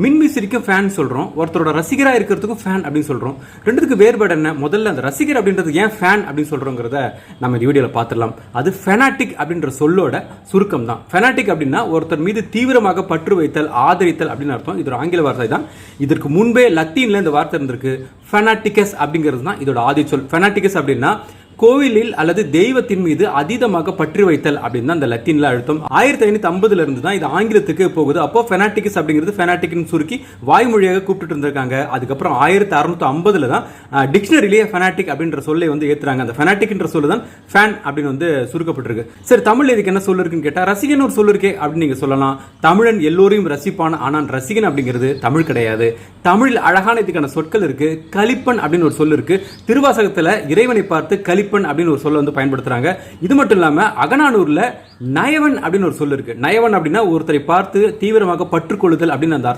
மின்விசிறிக்கும் fan சொல்றோம், ஒருத்தரோட ரசிகரா இருக்கிறதுக்கும் ஃபேன் அப்படின்னு சொல்றோம். ரெண்டுத்துக்கு வேறுபாடு என்ன? முதல்ல அந்த ரசிகர் அப்படின்றது ஏன் ஃபேன் அப்படின்னு சொல்றோங்கிறத நம்ம இந்த வீடியோல பார்த்துடலாம். அது ஃபெனாட்டிக் அப்படின்ற சொல்லோட சுருக்கம் தான். ஃபெனாட்டிக் அப்படின்னா ஒருத்தர் மீது தீவிரமாக பற்று வைத்தல், ஆதரித்தல் அப்படின்னு அர்த்தம். இது ஒரு ஆங்கில வார்த்தை தான். இதற்கு முன்பே லத்தீன்ல இந்த வார்த்தை இருந்திருக்கு. ஃபெனாட்டிகஸ் அப்படிங்கிறது தான் இதோட ஆதி சொல். ஃபெனாட்டிகஸ் அப்படின்னா கோவிலில் அல்லது தெய்வத்தின் மீது அதீதமாக பற்றி வைத்தல் அப்படின்னு தான் அந்த லத்தீன்ல அழுத்தம். 1550 இருந்து தான் இது ஆங்கிலத்துக்கு போகுது. அப்போ ஃபெனாட்டிக்ஸ் அப்படிங்கிறது ஃபெனாட்டிக்னு சுருக்கி வாய்மொழியாக கூப்பிட்டு இருந்திருக்காங்க. அதுக்கப்புறம் 1650 தான் டிக்ஷனரிலேயே ஃபெனாட்டிக் அப்படின்ற சொல்லை வந்து ஏத்துறாங்க. அந்த ஃபெனாட்டிக்ன்ற சொல்லு தான் ஃபேன் அப்படின்னு வந்து சுருக்கப்பட்டிருக்கு. சரி, தமிழ்ல இதுக்கு என்ன சொல்ல இருக்குன்னு கேட்டா, ரசிகன் ஒரு சொல்லு இருக்கே அப்படின்னு நீங்க சொல்லலாம். தமிழன் எல்லோரையும் ரசிப்பான், ஆனால் ரசிகன் அப்படிங்கிறது தமிழ் கிடையாது. தமிழில் அழகான இதுக்கான சொற்கள் இருக்கு. கலிப்பன் அப்படின்னு ஒரு சொல்லு இருக்கு. திருவாசகத்துல இறைவனை பார்த்து கலிப்பன் அப்படின்னு ஒரு சொல்ல வந்து பயன்படுத்துறாங்க. இது மட்டும் இல்லாம அகநானூர்ல நயவன் அப்படின்னு ஒரு சொல்லு இருக்கு. நயவன் அப்படின்னா ஒருத்தரை பார்த்து தீவிரமாக பற்றுக்கொள்ளுதல் அப்படின்னு அந்த